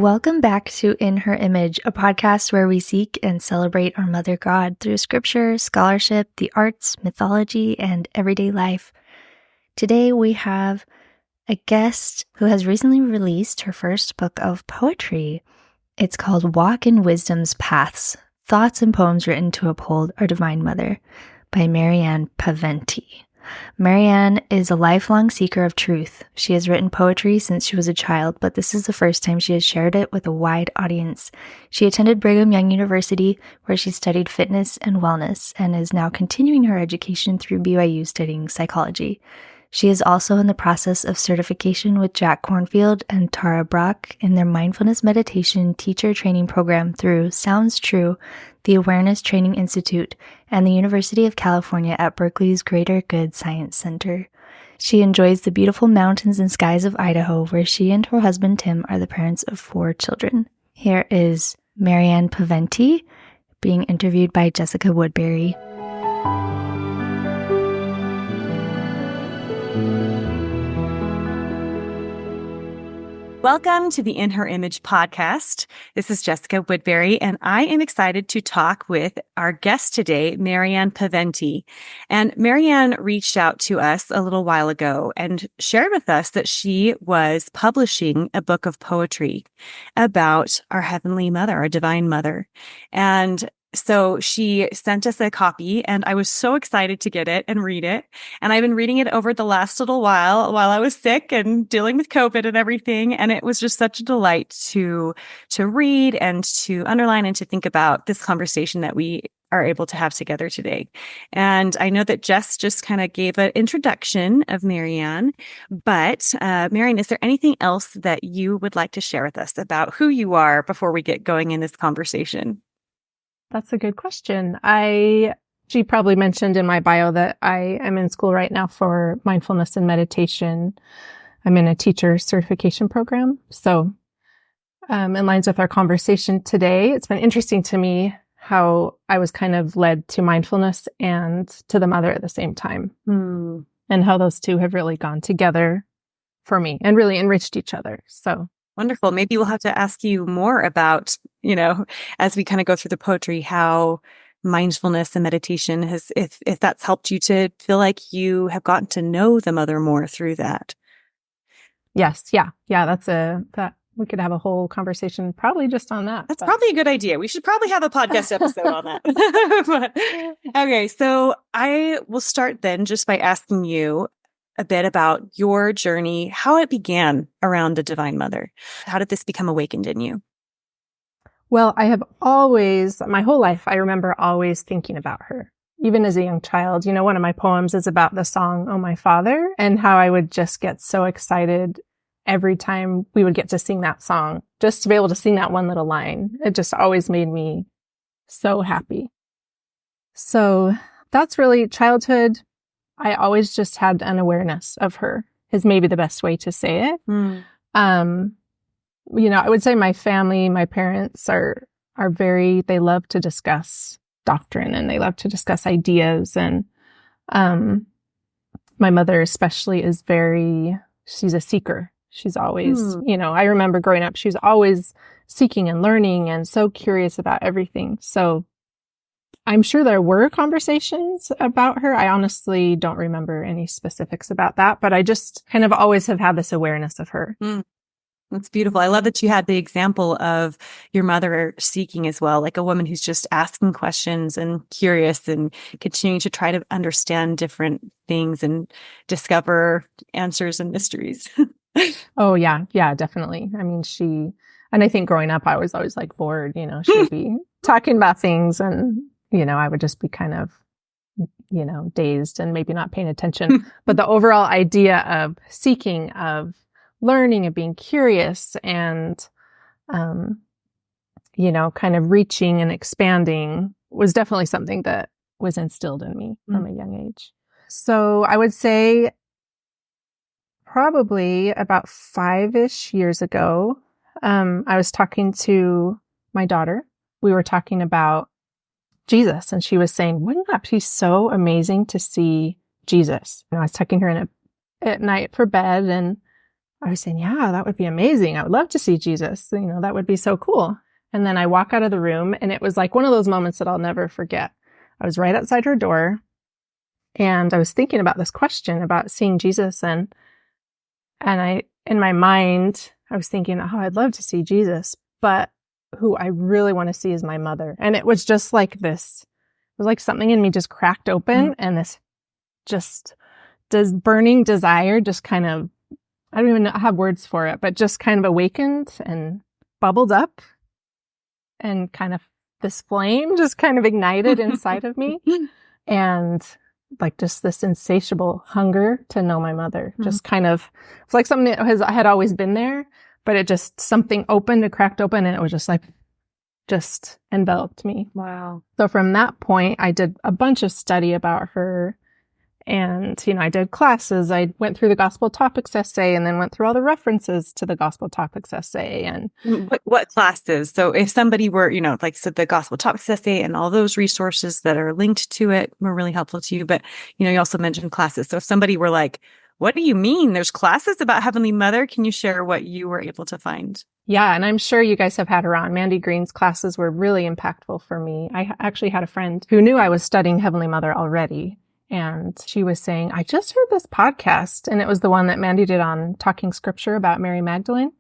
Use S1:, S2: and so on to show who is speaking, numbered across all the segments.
S1: Welcome back to In Her Image, a podcast where we seek and celebrate our Mother God through scripture, scholarship, the arts, mythology, and everyday life. Today we have a guest who has recently released her first book of poetry. It's called Walk in Wisdom's Paths, Thoughts and Poems Written to Uphold Our Divine Mother by Marianne Paventy. Marianne is a lifelong seeker of truth. She has written poetry since she was a child, but this is the first time she has shared it with a wide audience. She attended Brigham Young University, where she studied fitness and wellness, and is now continuing her education through BYU studying psychology. She is also in the process of certification with Jack Cornfield and Tara Brock in their mindfulness meditation teacher training program through Sounds True, the Awareness Training Institute, and the University of California at Berkeley's Greater Good Science Center. She enjoys the beautiful mountains and skies of Idaho, where she and her husband Tim are the parents of 4 children. Here is Marianne Paventy being interviewed by Jessica Woodbury.
S2: Welcome to the In Her Image podcast. This is Jessica Woodbury, and I am excited to talk with our guest today, Marianne Paventy. And Marianne reached out to us a little while ago and shared with us that she was publishing a book of poetry about our Heavenly Mother, our Divine Mother. And so she sent us a copy, and I was so excited to get it and read it. And I've been reading it over the last little while I was sick and dealing with COVID and everything. And it was just such a delight to read and to underline and to think about this conversation that we are able to have together today. And I know that Jess just kind of gave an introduction of Marianne, but Marianne, is there anything else that you would like to share with us about who you are before we get going in this conversation?
S3: That's a good question. She probably mentioned in my bio that I am in school right now for mindfulness and meditation. I'm in a teacher certification program. So, in lines with our conversation today, it's been interesting to me how I was kind of led to mindfulness and to the mother at the same time. And how those two have really gone together for me and really enriched each other. So
S2: wonderful. Maybe we'll have to ask you more about, as we kind of go through the poetry, how mindfulness and meditation has, if that's helped you to feel like you have gotten to know the mother more through that.
S3: Yes. Yeah. That we could have a whole conversation probably just on that.
S2: That's probably a good idea. We should probably have a podcast episode on that. Okay. So I will start then just by asking you a bit about your journey, how it began around the Divine Mother. How did this become awakened in you?
S3: Well, I have always, my whole life, I remember always thinking about her. Even as a young child, one of my poems is about the song, Oh My Father, and how I would just get so excited every time we would get to sing that song, just to be able to sing that one little line. It just always made me so happy. So that's really childhood. I always just had an awareness of her is maybe the best way to say it. I would say my family, my parents are they love to discuss doctrine and they love to discuss ideas. And, my mother especially she's a seeker. She's always, I remember growing up, she was always seeking and learning and so curious about everything. So I'm sure there were conversations about her. I honestly don't remember any specifics about that, but I just kind of always have had this awareness of her.
S2: That's beautiful. I love that you had the example of your mother seeking as well, like a woman who's just asking questions and curious and continuing to try to understand different things and discover answers and mysteries.
S3: Oh, yeah. Yeah, definitely. I mean, and I think growing up, I was always like bored, she would be talking about things and I would just be kind of, dazed and maybe not paying attention. But the overall idea of seeking, of learning and being curious and, kind of reaching and expanding was definitely something that was instilled in me from a young age. So I would say probably about 5-ish years ago, I was talking to my daughter. We were talking about Jesus, and she was saying, wouldn't that be so amazing to see Jesus? I was tucking her in at night for bed, and I was saying, yeah, that would be amazing. I would love to see Jesus. That would be so cool. And then I walk out of the room, and it was like one of those moments that I'll never forget. I was right outside her door, and I was thinking about this question about seeing Jesus. And in my mind, I was thinking, oh, I'd love to see Jesus, but who I really want to see is my mother. And it was just like this. It was like something in me just cracked open, and this just burning desire just kind of, I don't even have words for it, but just kind of awakened and bubbled up, and kind of this flame just kind of ignited inside of me. And like just this insatiable hunger to know my mother, just kind of, it's like something that had always been there, but it just, something opened, it cracked open, and it was just like, just enveloped me.
S2: Wow.
S3: So from that point, I did a bunch of study about her. And, I did classes. I went through the Gospel Topics essay, and then went through all the references to the Gospel Topics essay. And
S2: what classes? So if somebody were, like so the Gospel Topics essay and all those resources that are linked to it were really helpful to you. But, you also mentioned classes. So if somebody were like, what do you mean? There's classes about Heavenly Mother. Can you share what you were able to find?
S3: Yeah. And I'm sure you guys have had her on. Mandy Green's classes were really impactful for me. I actually had a friend who knew I was studying Heavenly Mother already. And she was saying, I just heard this podcast. And it was the one that Mandy did on Talking Scripture about Mary Magdalene,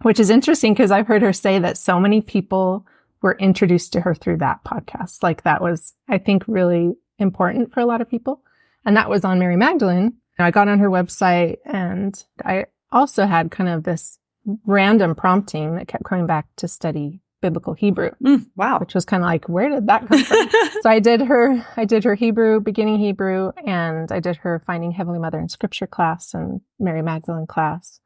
S3: which is interesting because I've heard her say that so many people were introduced to her through that podcast. Like that was, I think, really important for a lot of people. And that was on Mary Magdalene. I got on her website, and I also had kind of this random prompting that kept coming back to study biblical Hebrew.
S2: Wow.
S3: Which was kind of like, where did that come from? So I did her Hebrew, beginning Hebrew, and I did her Finding Heavenly Mother in Scripture class and Mary Magdalene class,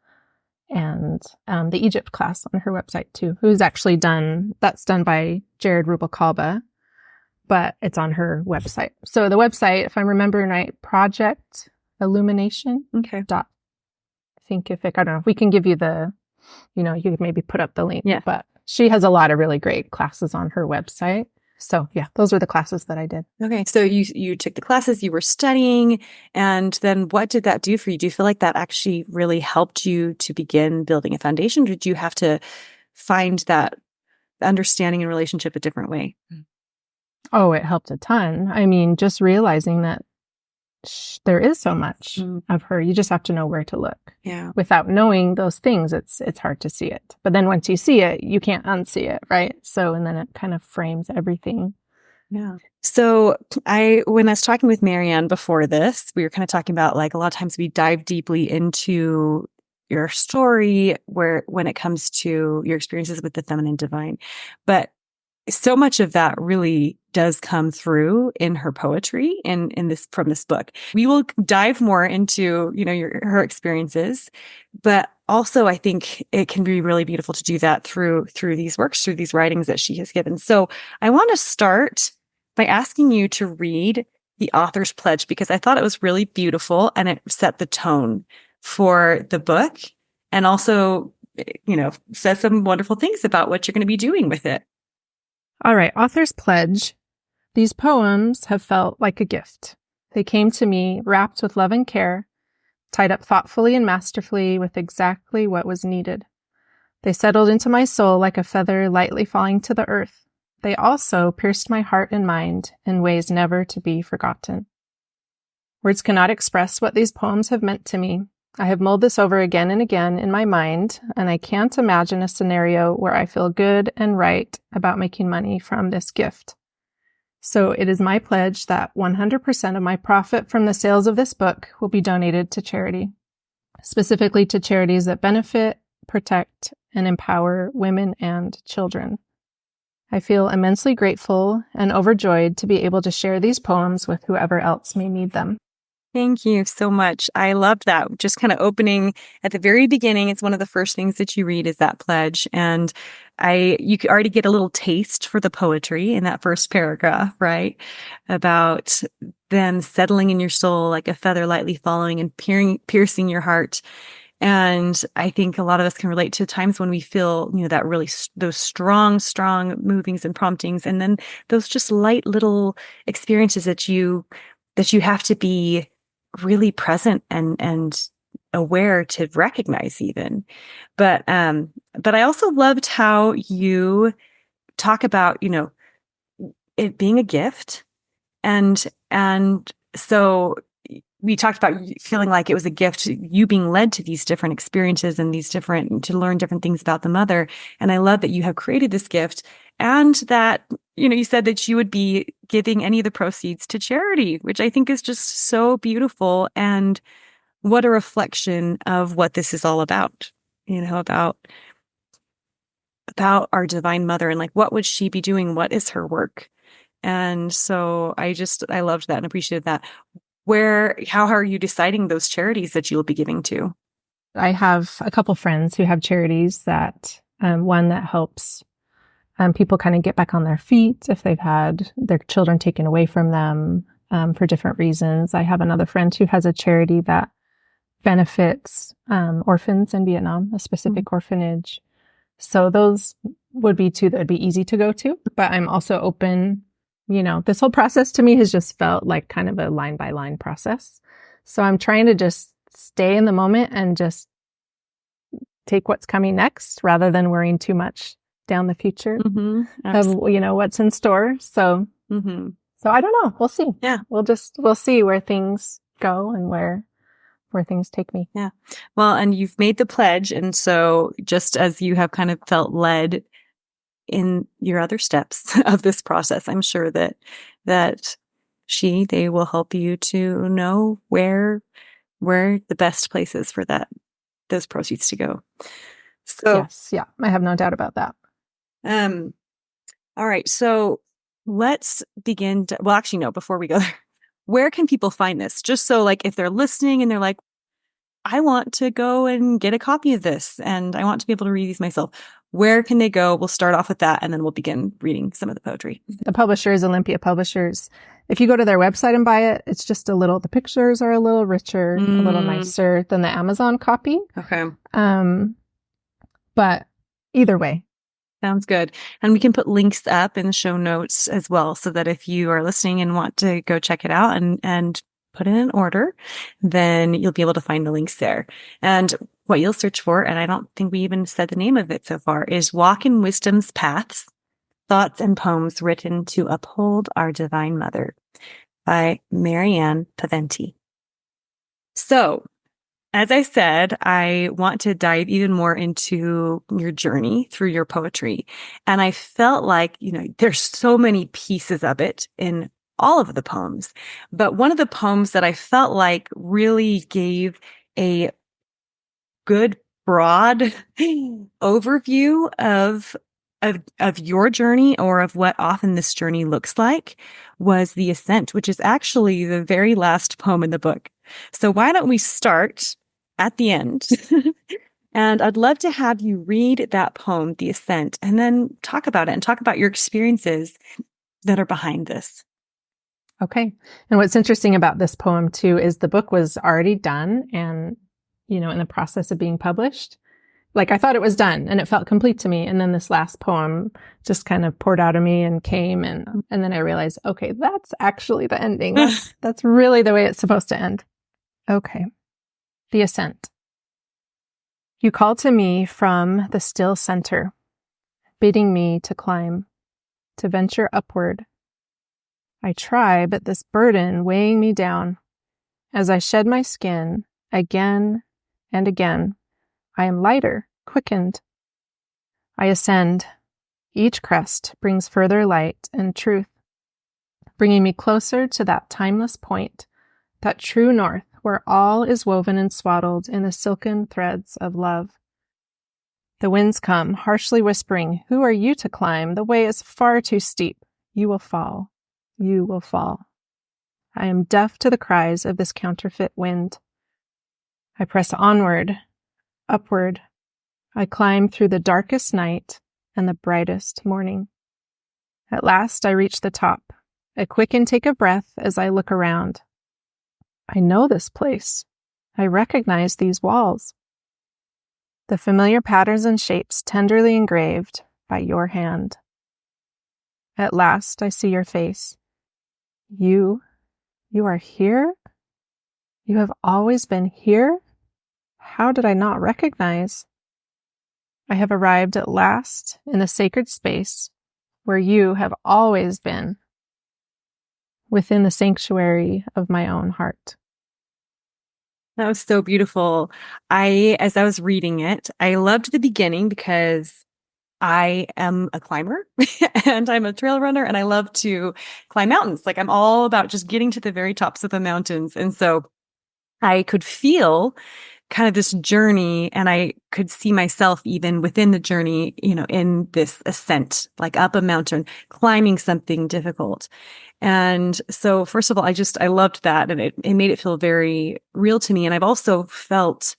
S3: and the Egypt class on her website too, that's done by Jared Rubalcaba, but it's on her website. So the website, if I'm remembering right, Project Illumination.
S2: Okay.
S3: I don't know if we can give you you could maybe put up the link.
S2: Yeah.
S3: But she has a lot of really great classes on her website. So yeah, those were the classes that I did.
S2: Okay. So you took the classes, you were studying, and then what did that do for you? Do you feel like that actually really helped you to begin building a foundation? Or did you have to find that understanding and relationship a different way?
S3: Oh, it helped a ton. I mean, just realizing that there is so much of her. You just have to know where to look.
S2: Yeah.
S3: Without knowing those things, it's hard to see it. But then once you see it, you can't unsee it, right? So, and then it kind of frames everything.
S2: Yeah. So when I was talking with Marianne before this, we were kind of talking about like a lot of times we dive deeply into your story when it comes to your experiences with the feminine divine. But so much of that really does come through in her poetry and from this book. We will dive more into, her experiences, but also I think it can be really beautiful to do that through these works, through these writings that she has given. So I want to start by asking you to read the author's pledge, because I thought it was really beautiful and it set the tone for the book, and also, says some wonderful things about what you're going to be doing with it.
S3: All right, author's pledge. These poems have felt like a gift. They came to me wrapped with love and care, tied up thoughtfully and masterfully with exactly what was needed. They settled into my soul like a feather lightly falling to the earth. They also pierced my heart and mind in ways never to be forgotten. Words cannot express what these poems have meant to me. I have mulled this over again and again in my mind, and I can't imagine a scenario where I feel good and right about making money from this gift. So it is my pledge that 100% of my profit from the sales of this book will be donated to charity, specifically to charities that benefit, protect, and empower women and children. I feel immensely grateful and overjoyed to be able to share these poems with whoever else may need them.
S2: Thank you so much. I loved that. Just kind of opening at the very beginning. It's one of the first things that you read is that pledge. And you could already get a little taste for the poetry in that first paragraph, right? About them settling in your soul like a feather lightly falling and piercing your heart. And I think a lot of us can relate to times when we feel, that really, those strong movings and promptings. And then those just light little experiences that you have to be really present and aware to recognize even. But I also loved how you talk about, it being a gift. And so we talked about feeling like it was a gift, you being led to these different experiences and to learn different things about the mother. And I love that you have created this gift, and that, you said that you would be giving any of the proceeds to charity, which I think is just so beautiful. And what a reflection of what this is all about, about our divine mother, and like, what would she be doing? What is her work? And so I loved that and appreciated that. How are you deciding those charities that you'll be giving to?
S3: I have a couple friends who have charities that, one that helps people kind of get back on their feet if they've had their children taken away from them for different reasons. I have another friend who has a charity that benefits orphans in Vietnam, a specific orphanage. So those would be two that would be easy to go to. But I'm also open. This whole process to me has just felt like kind of a line by line process. So I'm trying to just stay in the moment and just take what's coming next rather than worrying too much down the future of, what's in store. So, so I don't know. We'll see.
S2: Yeah.
S3: We'll see where things go and where things take me.
S2: Yeah. Well, and you've made the pledge. And so just as you have kind of felt led in your other steps of this process, I'm sure that they will help you to know where the best place is for those proceeds to go. So
S3: yes, yeah, I have no doubt about that.
S2: All right. So let's begin well, actually, no, before we go there, where can people find this? Just so, like, if they're listening and they're like, I want to go and get a copy of this and I want to be able to read these myself, where can they go? We'll start off with that and then we'll begin reading some of the poetry.
S3: The publisher is Olympia Publishers. If you go to their website and buy it, it's just the pictures are a little richer, a little nicer than the Amazon copy.
S2: Okay.
S3: But either way.
S2: Sounds good. And we can put links up in the show notes as well, so that if you are listening and want to go check it out and put in an order, then you'll be able to find the links there. And what you'll search for, and I don't think we even said the name of it so far, is Walk in Wisdom's Paths, Thoughts and Poems Written to Uphold Our Divine Mother by Marianne Paventy. So, as I said, I want to dive even more into your journey through your poetry. And I felt like, there's so many pieces of it in all of the poems. But one of the poems that I felt like really gave a good, broad overview of your journey, or of what often this journey looks like, was the Ascent, which is actually the very last poem in the book. So why don't we start at the end? And I'd love to have you read that poem, The Ascent, and then talk about it and talk about your experiences that are behind this.
S3: Okay. And what's interesting about this poem too is the book was already done and, in the process of being published. Like, I thought it was done and it felt complete to me. And then this last poem just kind of poured out of me and came. And then I realized, okay, that's actually the ending. That's really the way it's supposed to end. Okay. The Ascent. You call to me from the still center, bidding me to climb, to venture upward. I try, but this burden weighing me down. As I shed my skin again and again, I am lighter, quickened. I ascend. Each crest brings further light and truth, bringing me closer to that timeless point, that true north where all is woven and swaddled in the silken threads of love. The winds come, harshly whispering, who are you to climb? The way is far too steep. You will fall. You will fall. I am deaf to the cries of this counterfeit wind. I press onward, upward. I climb through the darkest night and the brightest morning. At last I reach the top, a quick intake of breath as I look around. I know this place. I recognize these walls. The familiar patterns and shapes tenderly engraved by your hand. At last I see your face. You are here? You have always been here? how did I not recognize I have arrived at last in the sacred space where you have always been, within the sanctuary of my own heart?
S2: That was so beautiful. As I was reading it, I loved the beginning because I am a climber and I'm a trail runner and I love to climb mountains. Like I'm all about just getting to the very tops of the mountains. And so I could feel kind of this journey and I could see myself even within the journey, in this ascent, like up a mountain, climbing something difficult. And so first of all, I loved that and it made it feel very real to me. And I've also felt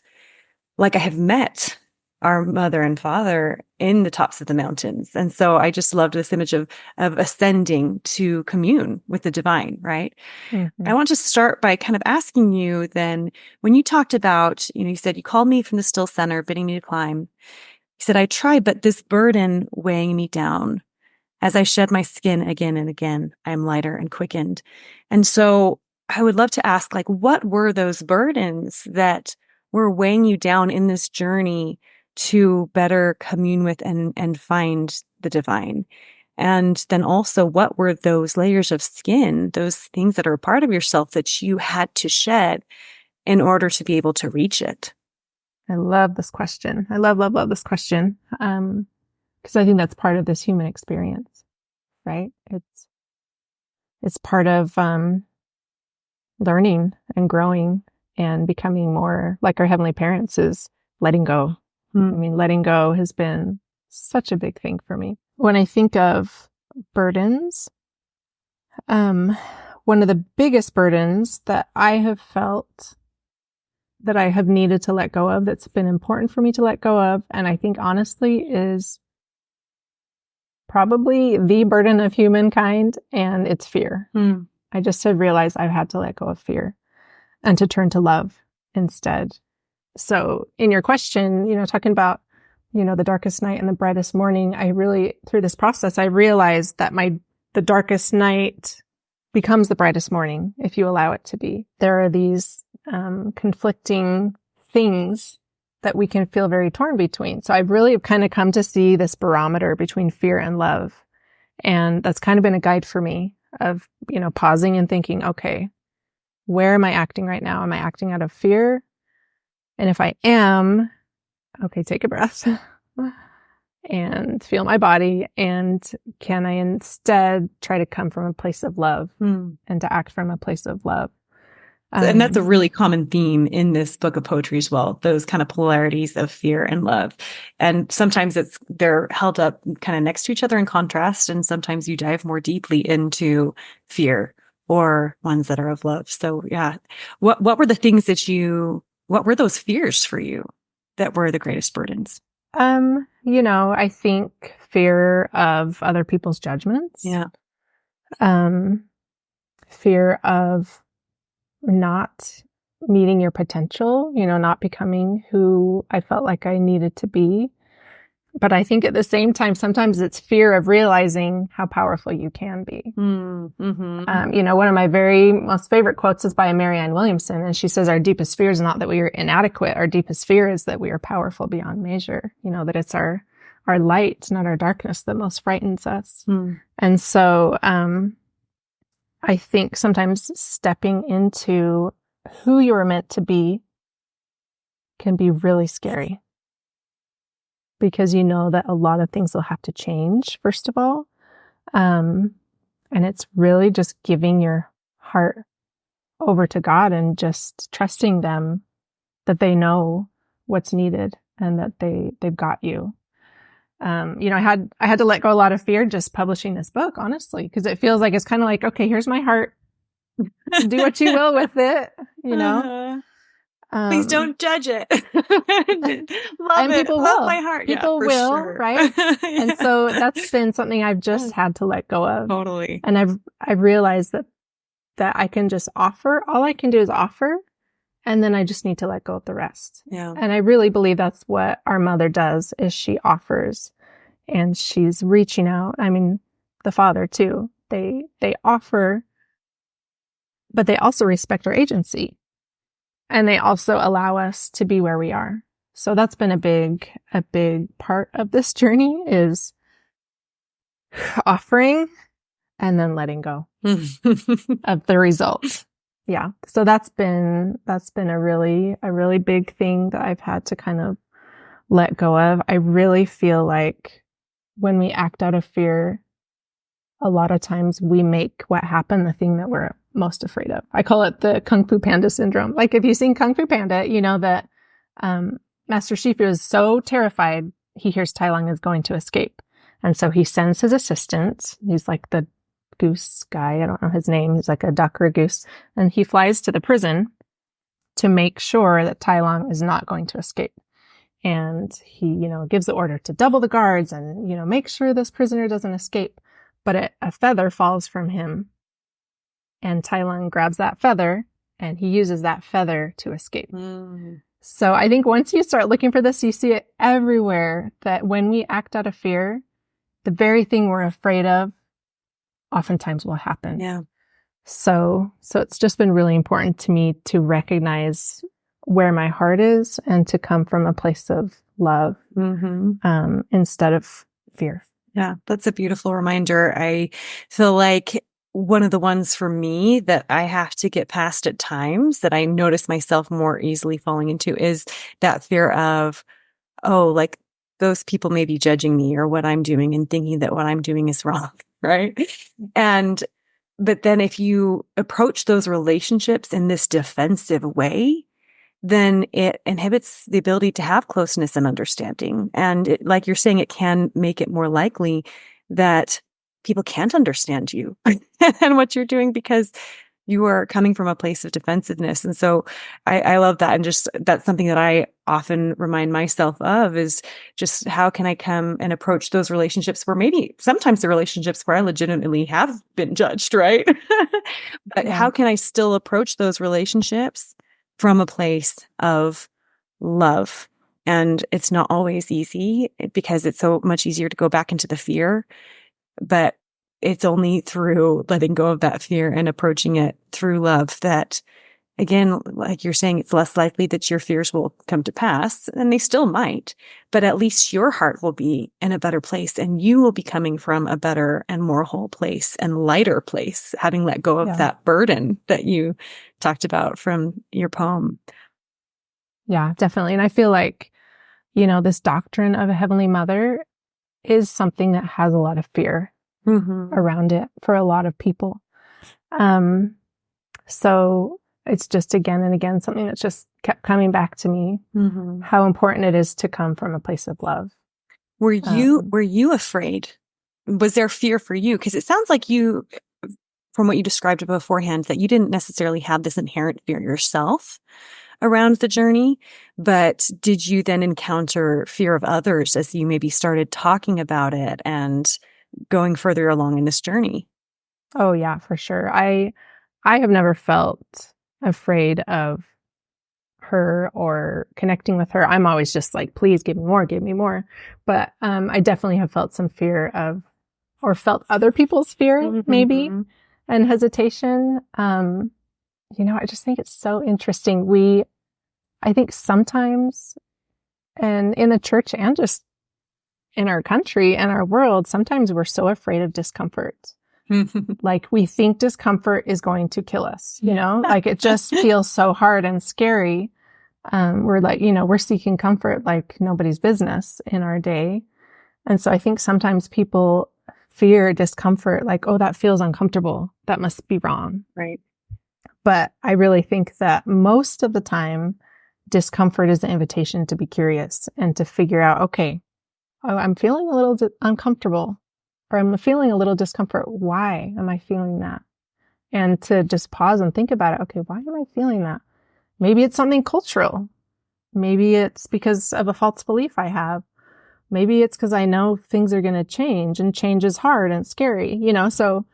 S2: like I have met our mother and father in the tops of the mountains. And so I just loved this image of ascending to commune with the divine, right?
S3: Mm-hmm.
S2: I want to start by kind of asking you then, when you talked about, you said you called me from the still center, bidding me to climb. You said, I tried, but this burden weighing me down. As I shed my skin again and again, I am lighter and quickened. And so I would love to ask, like, what were those burdens that were weighing you down in this journey to better commune with and find the divine? And then also, what were those layers of skin, those things that are a part of yourself that you had to shed in order to be able to reach it?
S3: I love this question. I love this question. Because I think that's part of this human experience, right? It's part of learning and growing and becoming more like our heavenly parents is letting go. I mean, letting go has been such a big thing for me. When I think of burdens, one of the biggest burdens that I have felt that I have needed to let go of, that's been important for me to let go of, and I think honestly is probably the burden of humankind, and it's fear. I just have realized I've had to let go of fear and to turn to love instead. So in your question, talking about, the darkest night and the brightest morning, I really, through this process, I realized that the darkest night becomes the brightest morning if you allow it to be. There are these conflicting things that we can feel very torn between. So I've really kind of come to see this barometer between fear and love. And that's kind of been a guide for me of, pausing and thinking, okay, where am I acting right now? Am I acting out of fear? And if I am, okay, take a breath and feel my body. And can I instead try to come from a place of love and to act from a place of love?
S2: And that's a really common theme in this book of poetry as well, those kind of polarities of fear and love. And sometimes they're held up kind of next to each other in contrast. And sometimes you dive more deeply into fear or ones that are of love. So yeah, what were the things what were those fears for you that were the greatest burdens?
S3: I think fear of other people's judgments.
S2: Yeah.
S3: Fear of not meeting your potential, not becoming who I felt like I needed to be. But I think at the same time, sometimes it's fear of realizing how powerful you can be. One of my very most favorite quotes is by Marianne Williamson, and she says, our deepest fear is not that we are inadequate. Our deepest fear is that we are powerful beyond measure. That it's our light, not our darkness, that most frightens us. And so, I think sometimes stepping into who you are meant to be can be really scary because that a lot of things will have to change, first of all. And it's really just giving your heart over to God and just trusting them that they know what's needed and that they've got you. I had to let go a lot of fear just publishing this book, honestly, because it feels like it's kind of like, okay, here's my heart. Do what you will with it,
S2: Please don't judge it. Love it.
S3: People
S2: Love
S3: will.
S2: my heart.
S3: People will,
S2: sure.
S3: Right? Yeah. And so that's been something I've just had to let go of.
S2: Totally.
S3: And I've realized that I can just offer. All I can do is offer. And then I just need to let go of the rest.
S2: Yeah.
S3: And I really believe that's what our mother does, is she offers and she's reaching out. I mean, the father too. They offer, but they also respect our agency. And they also allow us to be where we are. So that's been a big part of this journey, is offering and then letting go of the result. Yeah. So that's been a really big thing that I've had to kind of let go of. I really feel like when we act out of fear, a lot of times we make what happened the thing that we're most afraid of. I call it the Kung Fu Panda syndrome. Like, if you've seen Kung Fu Panda, you know that Master Shifu is so terrified he hears Tai Lung is going to escape. And so he sends his assistant. He's like the goose guy. I don't know his name. He's like a duck or a goose. And he flies to the prison to make sure that Tai Lung is not going to escape. And he, gives the order to double the guards and, make sure this prisoner doesn't escape. But a feather falls from him, and Tai Lung grabs that feather, and he uses that feather to escape. So I think once you start looking for this, you see it everywhere, that when we act out of fear, the very thing we're afraid of oftentimes will happen.
S2: Yeah.
S3: So it's just been really important to me to recognize where my heart is and to come from a place of love instead of fear.
S2: Yeah, that's a beautiful reminder. I feel like one of the ones for me that I have to get past at times, that I notice myself more easily falling into, is that fear of, like those people may be judging me or what I'm doing and thinking that what I'm doing is wrong, right? But then if you approach those relationships in this defensive way, then it inhibits the ability to have closeness and understanding. And like you're saying, it can make it more likely that people can't understand you and what you're doing because you are coming from a place of defensiveness. And so I love that. And just that's something that I often remind myself of, is just how can I come and approach those relationships where maybe sometimes the relationships where I legitimately have been judged, right? But how can I still approach those relationships from a place of love? And it's not always easy because it's so much easier to go back into the fear, but it's only through letting go of that fear and approaching it through love that, again, like you're saying, it's less likely that your fears will come to pass, and they still might, but at least your heart will be in a better place and you will be coming from a better and more whole place and lighter place, having let go of that burden that you talked about from your poem.
S3: Yeah, definitely. And I feel like, this doctrine of a Heavenly Mother is something that has a lot of fear around it for a lot of people. So it's just again and again something that's just kept coming back to me, how important it is to come from a place of love.
S2: Were you afraid? Was there fear for you? Because it sounds like you, from what you described beforehand, that you didn't necessarily have this inherent fear yourself around the journey, but did you then encounter fear of others as you maybe started talking about it and going further along in this journey?
S3: Oh yeah, for sure. I have never felt afraid of her or connecting with her. I'm always just like, please give me more, give me more. But I definitely have felt some fear of, or felt other people's fear maybe, and hesitation. I just think it's so interesting. I think sometimes, and in the church and just in our country and our world, sometimes we're so afraid of discomfort. Like we think discomfort is going to kill us, like it just feels so hard and scary. We're like, we're seeking comfort like nobody's business in our day. And so I think sometimes people fear discomfort, like, oh, that feels uncomfortable. That must be wrong.
S2: Right.
S3: But I really think that most of the time, discomfort is an invitation to be curious and to figure out, okay, I'm feeling a little uncomfortable, or I'm feeling a little discomfort. Why am I feeling that? And to just pause and think about it. Okay, why am I feeling that? Maybe it's something cultural. Maybe it's because of a false belief I have. Maybe it's because I know things are going to change, and change is hard and scary, So,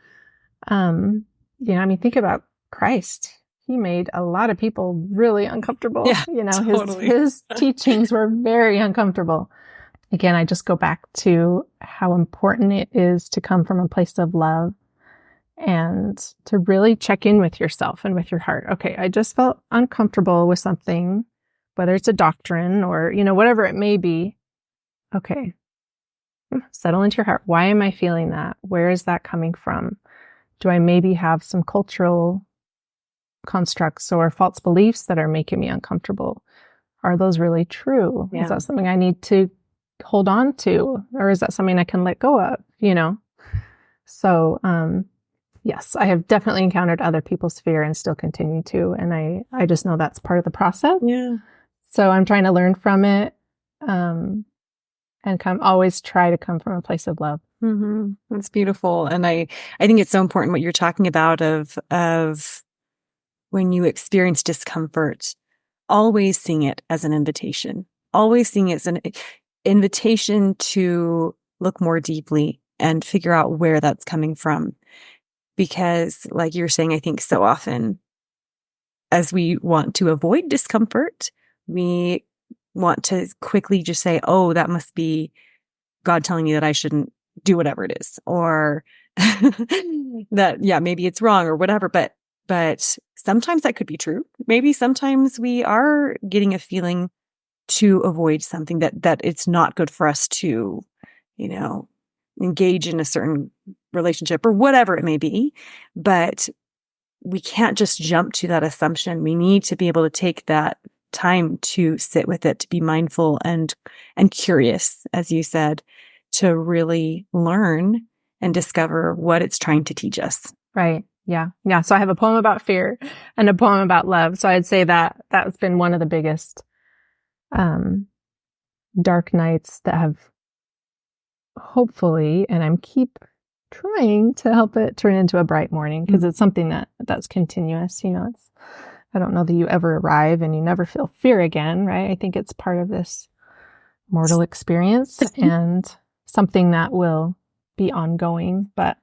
S3: think about Christ. He made a lot of people really uncomfortable.
S2: Yeah, totally.
S3: His teachings were very uncomfortable. Again, I just go back to how important it is to come from a place of love and to really check in with yourself and with your heart. Okay, I just felt uncomfortable with something, whether it's a doctrine or, whatever it may be. Okay, settle into your heart. Why am I feeling that? Where is that coming from? Do I maybe have some cultural constructs or false beliefs that are making me uncomfortable? Are those really true?
S2: Yeah.
S3: Is that something I need to hold on to? Or is that something I can let go of, So, yes, I have definitely encountered other people's fear and still continue to. And I just know that's part of the process.
S2: Yeah.
S3: So I'm trying to learn from it, and always try to come from a place of love.
S2: Mm-hmm. That's beautiful. And I think it's so important what you're talking about of when you experience discomfort, always seeing it as an invitation, always seeing it as an invitation to look more deeply and figure out where that's coming from. Because like you're saying, I think so often as we want to avoid discomfort, we want to quickly just say, oh, that must be God telling me that I shouldn't do whatever it is, or that, yeah, maybe it's wrong or whatever. But sometimes that could be true. Maybe sometimes we are getting a feeling to avoid something that it's not good for us to, engage in a certain relationship or whatever it may be. But we can't just jump to that assumption. We need to be able to take that time to sit with it, to be mindful and curious, as you said, to really learn and discover what it's trying to teach us.
S3: Right. Yeah. Yeah. So I have a poem about fear and a poem about love. So I'd say that's been one of the biggest, dark nights that have hopefully, and I'm keep trying to help it turn into a bright morning, because it's something that's continuous. I don't know that you ever arrive and you never feel fear again, right? I think it's part of this mortal experience and something that will be ongoing. But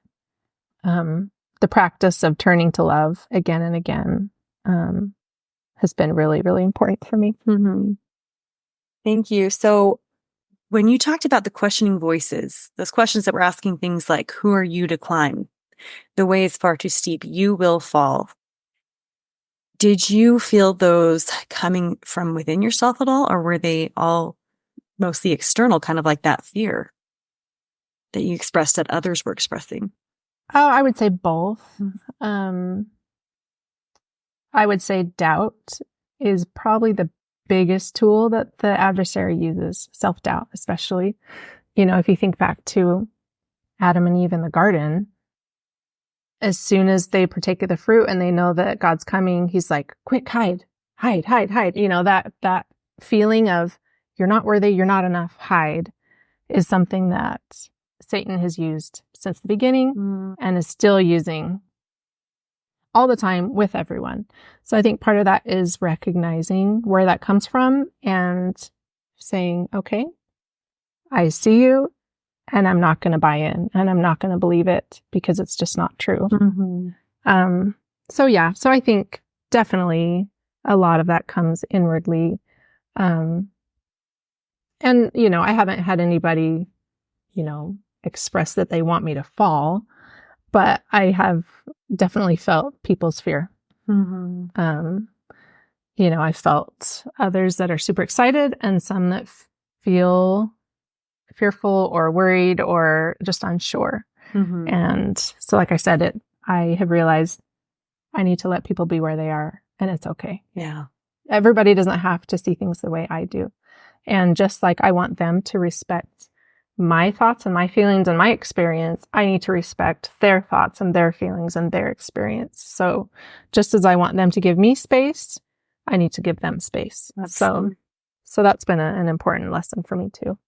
S3: the practice of turning to love again and again has been really, really important for me.
S2: Mm-hmm. Thank you. So when you talked about the questioning voices, those questions that were asking things like, who are you to climb? The way is far too steep. You will fall. Did you feel those coming from within yourself at all? Or were they all mostly external, kind of like that fear that you expressed that others were expressing?
S3: Oh, I would say both. I would say doubt is probably the biggest tool that the adversary uses, self-doubt, especially. If you think back to Adam and Eve in the garden, as soon as they partake of the fruit and they know that God's coming, he's like, quick, hide. That feeling of you're not worthy, you're not enough, hide, is something that Satan has used since the beginning and is still using all the time with everyone. So I think part of that is recognizing where that comes from and saying, okay, I see you and I'm not going to buy in and I'm not going to believe it because it's just not true.
S2: Mm-hmm.
S3: So I think definitely a lot of that comes inwardly. And, I haven't had anybody, express that they want me to fall, but I have definitely felt people's fear.
S2: Mm-hmm.
S3: I felt others that are super excited and some that feel fearful or worried or just unsure.
S2: Mm-hmm.
S3: And so, like I said, I have realized I need to let people be where they are, and it's okay.
S2: Yeah.
S3: Everybody doesn't have to see things the way I do. And just like I want them to respect my thoughts and my feelings and my experience, I need to respect their thoughts and their feelings and their experience. So just as I want them to give me space, I need to give them space. So that's been an important lesson for me too.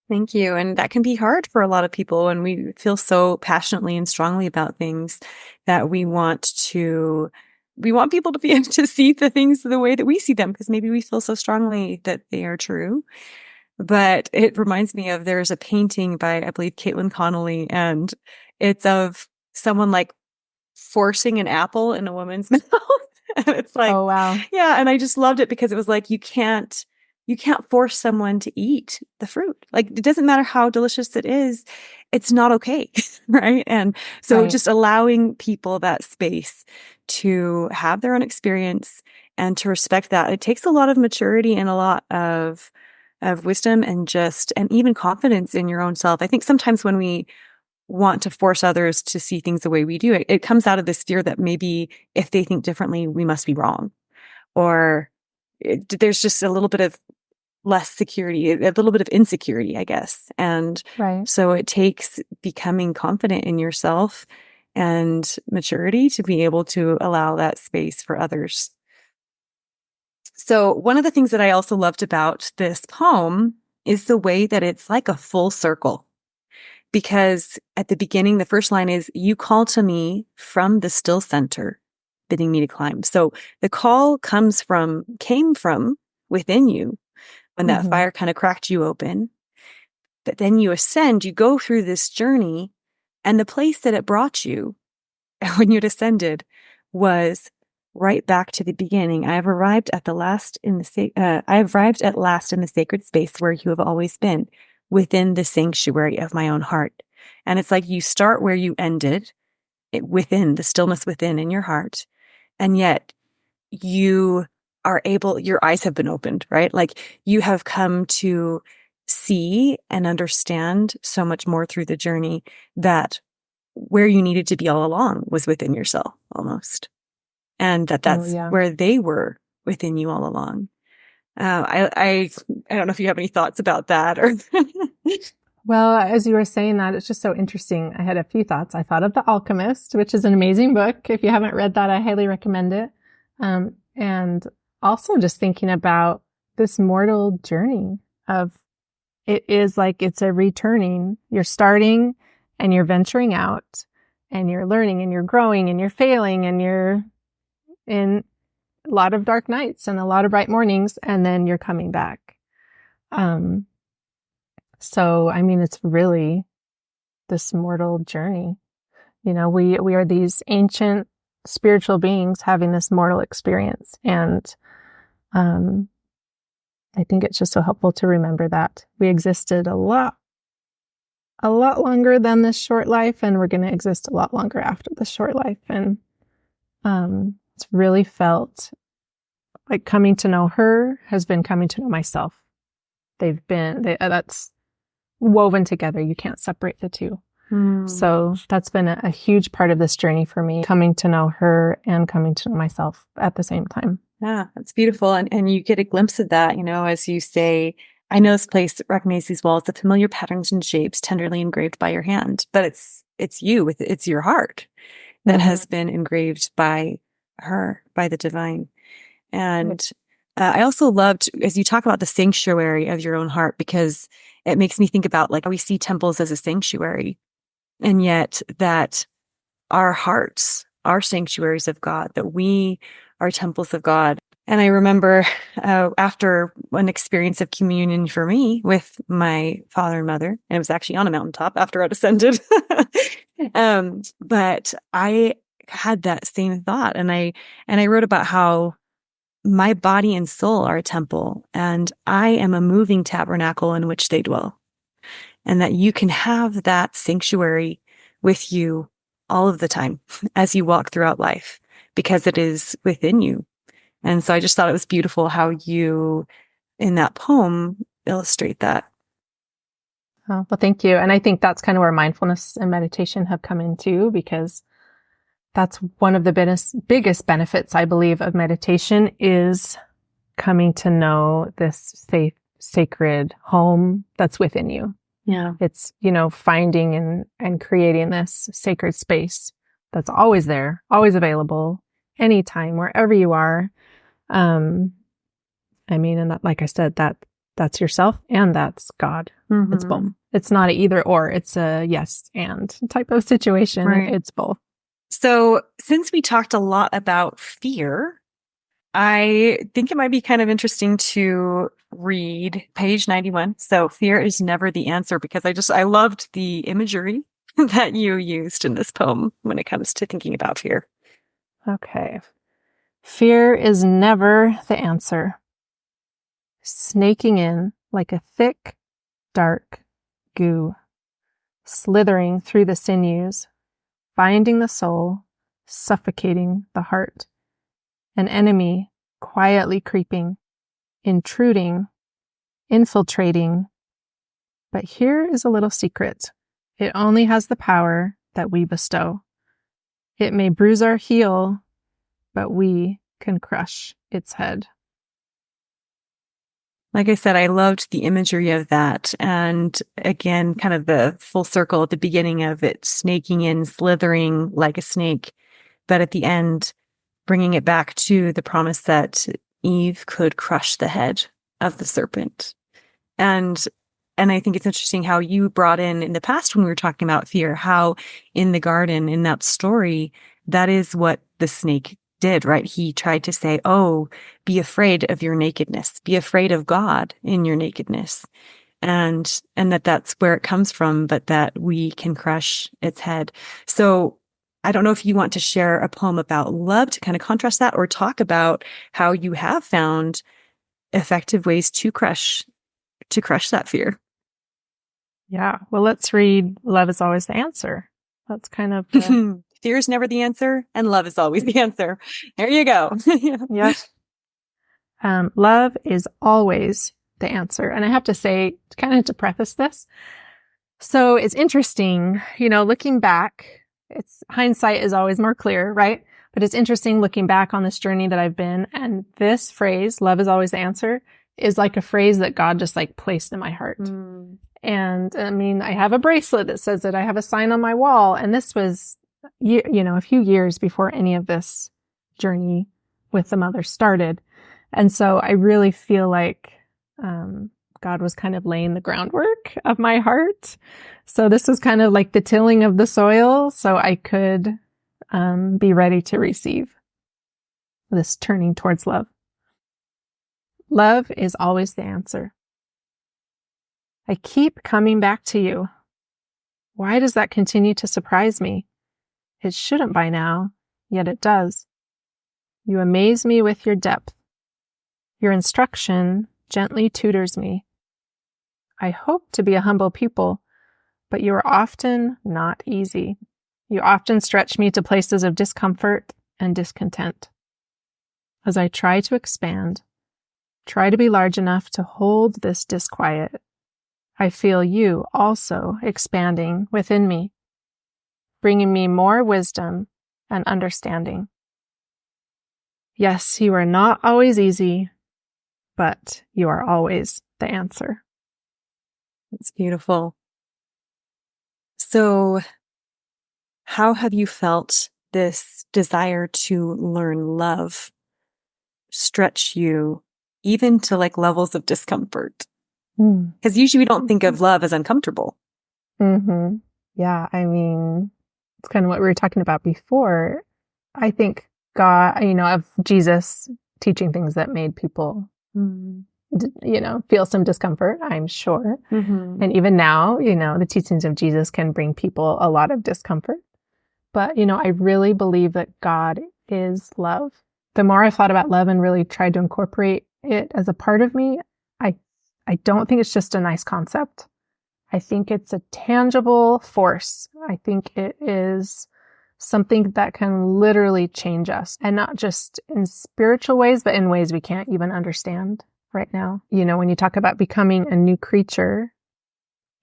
S2: Thank you. And that can be hard for a lot of people when we feel so passionately and strongly about things that we want people to be able to see the things the way that we see them, because maybe we feel so strongly that they are true. But it reminds me of, there's a painting by, I believe, Caitlin Connolly, and it's of someone like forcing an apple in a woman's mouth. And it's like,
S3: oh, wow.
S2: Yeah. And I just loved it because it was like, you can't you can't force someone to eat the fruit. Like, it doesn't matter how delicious it is. It's not okay. Right. And so
S3: Right.
S2: just allowing people that space to have their own experience and to respect that. It takes a lot of maturity and a lot of wisdom and even confidence in your own self. I think sometimes when we want to force others to see things the way we do, it comes out of this fear that maybe if they think differently, we must be wrong. Or there's just a little bit of less security, a little bit of insecurity, I guess. And
S3: Right.
S2: so it takes becoming confident in yourself and maturity to be able to allow that space for others. So one of the things that I also loved about this poem is the way that it's like a full circle. Because at the beginning, the first line is, "You call to me from the still center, bidding me to climb." So the call came from within you when that
S3: Mm-hmm.
S2: fire kind of cracked you open. But then you ascend, you go through this journey, and the place that it brought you when you'd ascended was right back to the beginning. I have arrived at last in the sacred space where you have always been, within the sanctuary of my own heart. And it's like you start where you ended, within the stillness within in your heart. And yet your eyes have been opened, right? Like you have come to see and understand so much more through the journey, that where you needed to be all along was within yourself almost. And that's where they were within you all along. I don't know if you have any thoughts about that or.
S3: Well, as you were saying that, it's just so interesting. I had a few thoughts. I thought of The Alchemist, which is an amazing book. If you haven't read that, I highly recommend it. And also just thinking about this mortal journey of, it is like it's a returning. You're starting and you're venturing out and you're learning and you're growing and you're failing and you're in a lot of dark nights and a lot of bright mornings, and then you're coming back. So, I mean, it's really this mortal journey. You know, we are these ancient spiritual beings having this mortal experience. And I think it's just so helpful to remember that we existed a lot longer than this short life, and we're going to exist a lot longer after this short life. And it's really felt like coming to know her has been coming to know myself. That's woven together. You can't separate the two. So that's been a huge part of this journey for me, coming to know her and coming to know myself at the same time.
S2: Yeah, that's beautiful. And you get a glimpse of that, as you say, "I know this place recognizes these walls, the familiar patterns and shapes tenderly engraved by your hand." But it's you, it's your heart that has been engraved by her, by the divine. And I also loved, as you talk about the sanctuary of your own heart, because it makes me think about like how we see temples as a sanctuary, and yet that our hearts are sanctuaries of God, that we are temples of God. And I remember after an experience of communion for me with my father and mother, and it was actually on a mountaintop after I'd ascended, but I had that same thought, and I wrote about how my body and soul are a temple, and I am a moving tabernacle in which they dwell. And that you can have that sanctuary with you all of the time as you walk throughout life, because it is within you. And so I just thought it was beautiful how you, in that poem, illustrate that.
S3: Oh, well, thank you. And I think that's kind of where mindfulness and meditation have come in too, because that's one of the biggest benefits, I believe, of meditation, is coming to know this safe, sacred home that's within you.
S2: Yeah.
S3: It's, finding and creating this sacred space that's always there, always available, anytime, wherever you are. And that, like I said, that's yourself and that's God. It's both. It's not an either or, it's a yes and type of situation.
S2: Right.
S3: It's both.
S2: So since we talked a lot about fear, I think it might be kind of interesting to read page 91. So fear is never the answer, because I loved the imagery that you used in this poem when it comes to thinking about fear.
S3: Okay. Fear is never the answer. snaking in like a thick, dark goo, slithering through the sinews, binding the soul, suffocating the heart. An enemy quietly creeping, intruding, infiltrating. But here is a little secret. It only has the power that we bestow. It may bruise our heel, but we can crush its head.
S2: Like I said, I loved the imagery of that. And again, kind of the full circle at the beginning of it, snaking in, slithering like a snake. But at the end, bringing it back to the promise that Eve could crush the head of the serpent. And I think it's interesting how you brought in the past when we were talking about fear, how in the garden, in that story, that is what the snake did, right? He tried to say, oh, be afraid of your nakedness, be afraid of God in your nakedness. And that's where it comes from, but that we can crush its head. So I don't know if you want to share a poem about love to kind of contrast that, or talk about how you have found effective ways to crush that fear.
S3: Yeah. Well, let's read Love is Always the Answer. That's kind of
S2: fear is never the answer, and love is always the answer. There you go.
S3: Yes. Love is always the answer. And I have to say, kind of to preface this, so it's interesting, looking back, hindsight is always more clear, right? But it's interesting looking back on this journey that I've been, and this phrase, love is always the answer, is like a phrase that God just like placed in my heart. And I mean, I have a bracelet that says it. I have a sign on my wall. And this was, a few years before any of this journey with the mother started. And so I really feel like God was kind of laying the groundwork of my heart. So this was kind of like the tilling of the soil so I could be ready to receive this turning towards love. Love is always the answer. I keep coming back to you. Why does that continue to surprise me? It shouldn't by now, yet it does. You amaze me with your depth. Your instruction gently tutors me. I hope to be a humble pupil, but you are often not easy. You often stretch me to places of discomfort and discontent. As I try to expand, try to be large enough to hold this disquiet, I feel you also expanding within me, bringing me more wisdom and understanding. Yes, you are not always easy, but you are always the answer.
S2: It's beautiful. So, how have you felt this desire to learn love stretch you even to like levels of discomfort? Because usually we don't think of love as uncomfortable.
S3: Mm-hmm. Yeah, I mean, it's kind of what we were talking about before. I think God, of Jesus teaching things that made people, feel some discomfort, I'm sure. And even now, the teachings of Jesus can bring people a lot of discomfort. But, I really believe that God is love. The more I thought about love and really tried to incorporate it as a part of me, I don't think it's just a nice concept. I think it's a tangible force. I think it is something that can literally change us, and not just in spiritual ways, but in ways we can't even understand right now. When you talk about becoming a new creature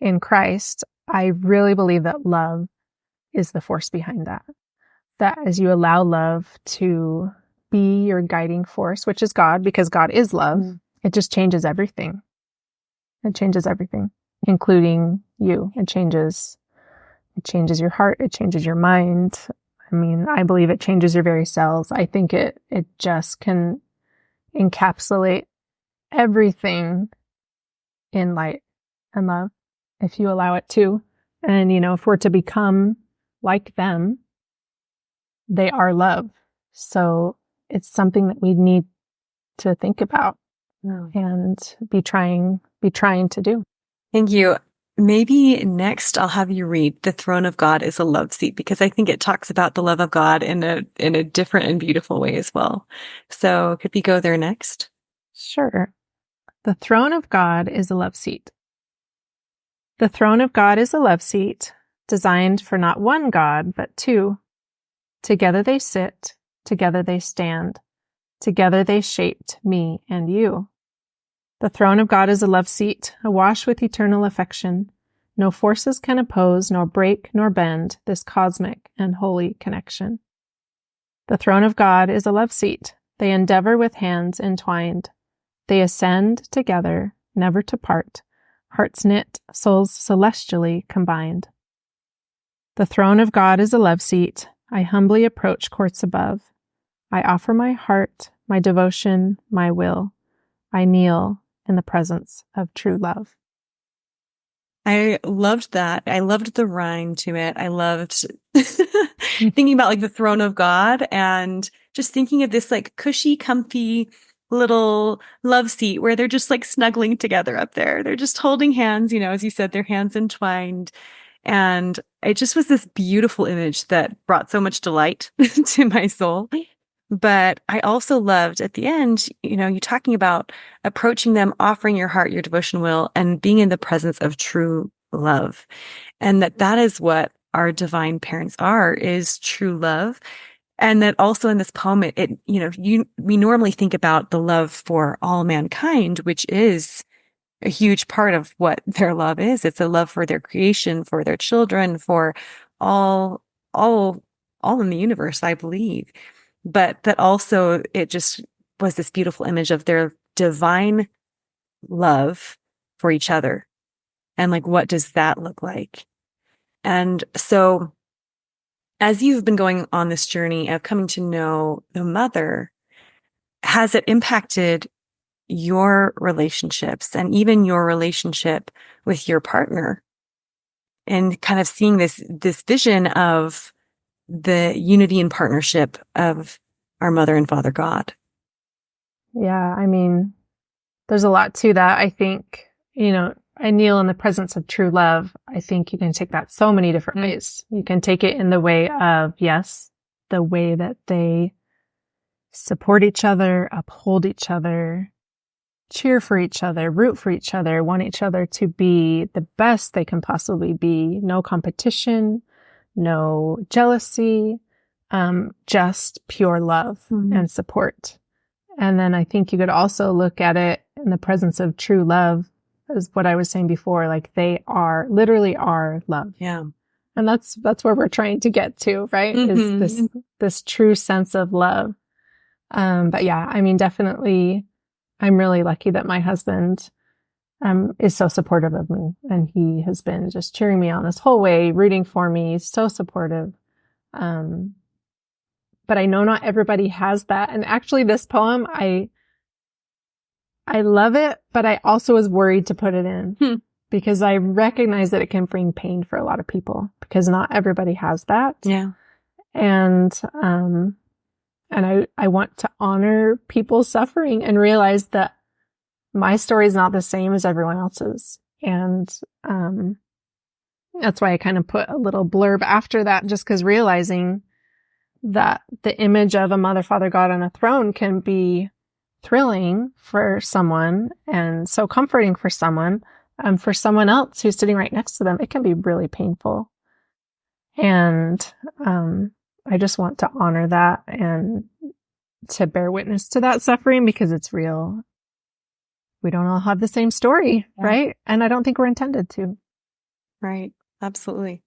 S3: in Christ, I really believe that love is the force behind that. That as you allow love to be your guiding force, which is God, because God is love, it just changes everything. It changes everything, including you. It changes your heart. It changes your mind. I mean, I believe it changes your very cells. I think it just can encapsulate everything in light and love if you allow it to. And, if we're to become like them, they are love. So it's something that we need to think about and be trying to do.
S2: Thank you. Maybe next I'll have you read The Throne of God is a Loveseat, because I think it talks about the love of God in a different and beautiful way as well. So could we go there next?
S3: Sure. The throne of God is a love seat. The throne of God is a love seat, designed for not one God, but two. Together they sit, together they stand, together they shaped me and you. The throne of God is a love seat, awash with eternal affection. No forces can oppose, nor break, nor bend this cosmic and holy connection. The throne of God is a love seat. They endeavor with hands entwined. They ascend together, never to part, hearts knit, souls celestially combined. The throne of God is a love seat. I humbly approach courts above. I offer my heart, my devotion, my will. I kneel in the presence of true love.
S2: I loved that. I loved the rhyme to it. I loved thinking about like the throne of God and just thinking of this like cushy, comfy little love seat where they're just like snuggling together up there. They're just holding hands, as you said, their hands entwined. And it just was this beautiful image that brought so much delight to my soul. But I also loved at the end, you talking about approaching them, offering your heart, your devotion will, and being in the presence of true love. And that is what our divine parents are, is true love. And that also in this poem, we normally think about the love for all mankind, which is a huge part of what their love is. It's a love for their creation, for their children, for all in the universe, I believe. But that also, it just was this beautiful image of their divine love for each other. And like, what does that look like? And so as you've been going on this journey of coming to know the mother, has it impacted your relationships and even your relationship with your partner, and kind of seeing this vision of the unity and partnership of our mother and father God?
S3: Yeah, I mean, there's a lot to that. I think, I kneel in the presence of true love. I think you can take that so many different ways. You can take it in the way of, yes, the way that they support each other, uphold each other, cheer for each other, root for each other, want each other to be the best they can possibly be. No competition, no jealousy, just pure love and support. And then I think you could also look at it in the presence of true love, as what I was saying before, like they literally are love.
S2: Yeah.
S3: And that's where we're trying to get to, right? Is this true sense of love. But yeah, I mean, definitely I'm really lucky that my husband, is so supportive of me, and he has been just cheering me on this whole way, rooting for me, so supportive. But I know not everybody has that. And actually this poem, I love it, but I also was worried to put it in because I recognize that it can bring pain for a lot of people, because not everybody has that.
S2: Yeah.
S3: And I want to honor people's suffering and realize that my story is not the same as everyone else's. And, that's why I kind of put a little blurb after that, just because realizing that the image of a mother, father, God on a throne can be thrilling for someone and so comforting for someone. For someone else who's sitting right next to them, it can be really painful. And, I just want to honor that and to bear witness to that suffering, because it's real. We don't all have the same story, right? And I don't think we're intended to.
S2: Right. Absolutely.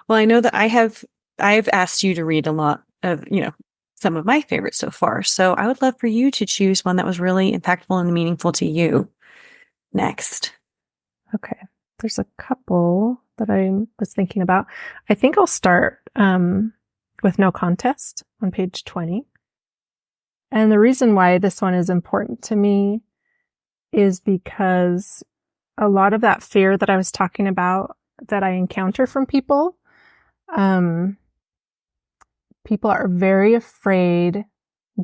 S2: Well, I know that I've asked you to read a lot of, some of my favorites so far. So I would love for you to choose one that was really impactful and meaningful to you next.
S3: Okay. There's a couple that I was thinking about. I think I'll start with No Contest on page 20. And the reason why this one is important to me is because a lot of that fear that I was talking about that I encounter from people, people are very afraid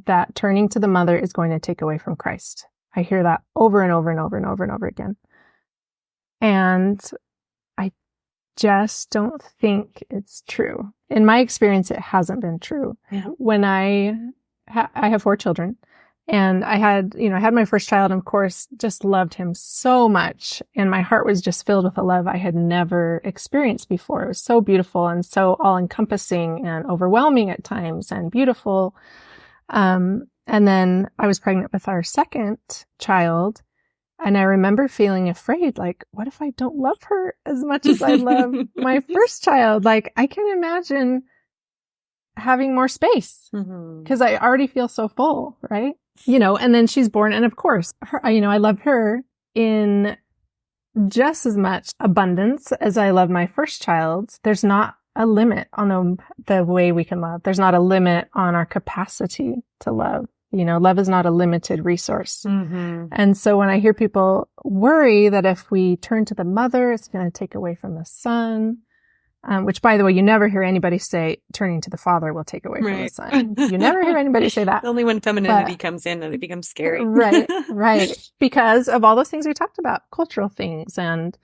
S3: that turning to the mother is going to take away from Christ. I hear that over and over and over and over and over again. And I just don't think it's true. In my experience, it hasn't been true.
S2: Yeah.
S3: When I have 4 children, And I had my first child and of course just loved him so much. And my heart was just filled with a love I had never experienced before. It was so beautiful and so all encompassing and overwhelming at times and beautiful. And then I was pregnant with our second child. And I remember feeling afraid, like, what if I don't love her as much as I love my first child? Like, I can imagine having more space because I already feel so full, right? And then she's born. And of course, I love her in just as much abundance as I love my first child. There's not a limit on the way we can love. There's not a limit on our capacity to love. Love is not a limited resource. And so when I hear people worry that if we turn to the mother, it's going to take away from the son, which, by the way, you never hear anybody say turning to the father will take away from the son. You never hear anybody say that.
S2: Only when femininity comes in and it becomes scary.
S3: Right. Because of all those things we talked about, cultural things and,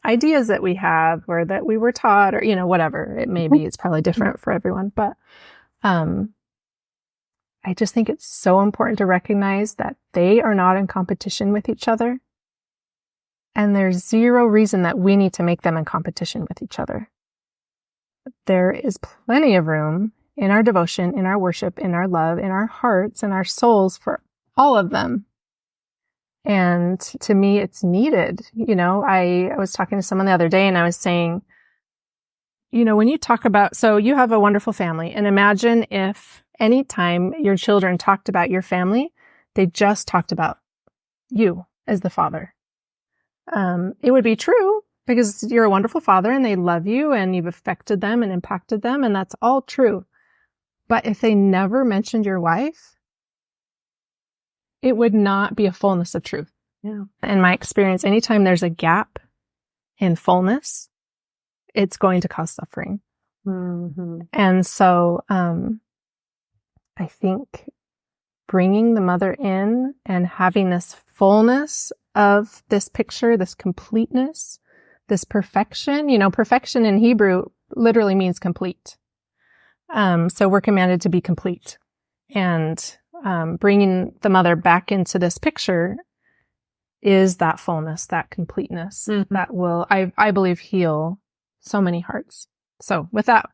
S3: ideas that we have or that we were taught or, whatever it may be. It's probably different for everyone. But I just think it's so important to recognize that they are not in competition with each other. And there's zero reason that we need to make them in competition with each other. There is plenty of room in our devotion, in our worship, in our love, in our hearts, and our souls for all of them. And to me, it's needed. I was talking to someone the other day and I was saying, when you talk about, so you have a wonderful family, and imagine if anytime your children talked about your family, they just talked about you as the father. It would be true because you're a wonderful father and they love you and you've affected them and impacted them, and that's all true. But if they never mentioned your wife, it would not be a fullness of truth.
S2: Yeah.
S3: In my experience, anytime there's a gap in fullness, it's going to cause suffering. And so, I think bringing the mother in and having this fullness of this picture, this completeness, this perfection, perfection in Hebrew literally means complete. So we're commanded to be complete, and bringing the mother back into this picture is that fullness, that completeness that will, I believe, heal so many hearts. So with that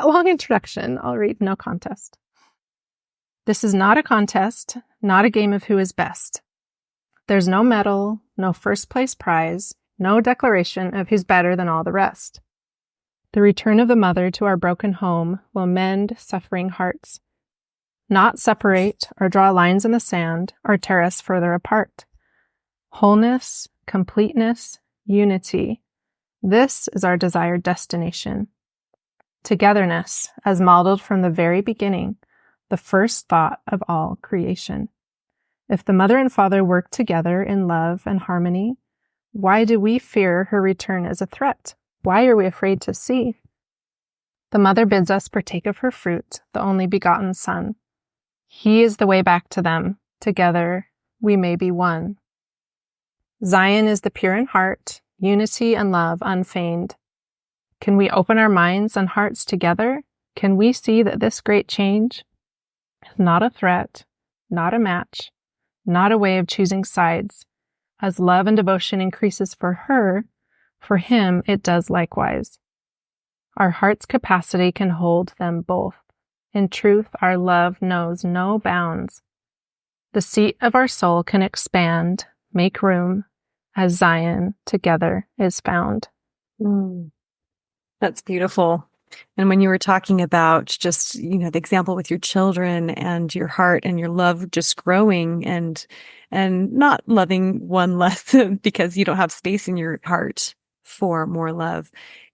S3: long introduction, I'll read No Contest. This is not a contest, not a game of who is best. There's no medal, no first place prize, no declaration of who's better than all the rest. The return of the mother to our broken home will mend suffering hearts, not separate or draw lines in the sand or tear us further apart. Wholeness, completeness, unity. This is our desired destination. Togetherness, as modeled from the very beginning, the first thought of all creation. If the mother and father work together in love and harmony, why do we fear her return as a threat? Why are we afraid to see? The mother bids us partake of her fruit, the only begotten Son. He is the way back to them. Together we may be one. Zion is the pure in heart, unity and love unfeigned. Can we open our minds and hearts together? Can we see that this great change is not a threat, not a match, not a way of choosing sides? As love and devotion increases for her, for him it does likewise. Our heart's capacity can hold them both. In truth, our love knows no bounds. The seat of our soul can expand, make room, as Zion together is found.
S2: That's beautiful. And when you were talking about just, the example with your children and your heart and your love just growing and not loving one less because you don't have space in your heart for more love.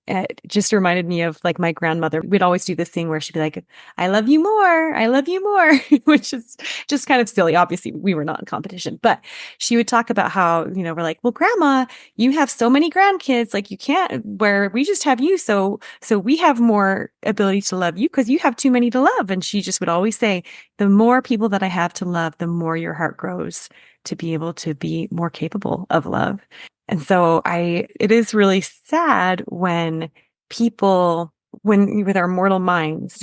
S2: It just reminded me of like my grandmother. We'd always do this thing where she'd be like, I love you more. I love you more, which is just kind of silly. Obviously, we were not in competition, but she would talk about how, we're like, well, grandma, you have so many grandkids, like you can't, where we just have you. So we have more ability to love you because you have too many to love. And she just would always say, the more people that I have to love, the more your heart grows to be able to be more capable of love. And so it is really sad when people, with our mortal minds,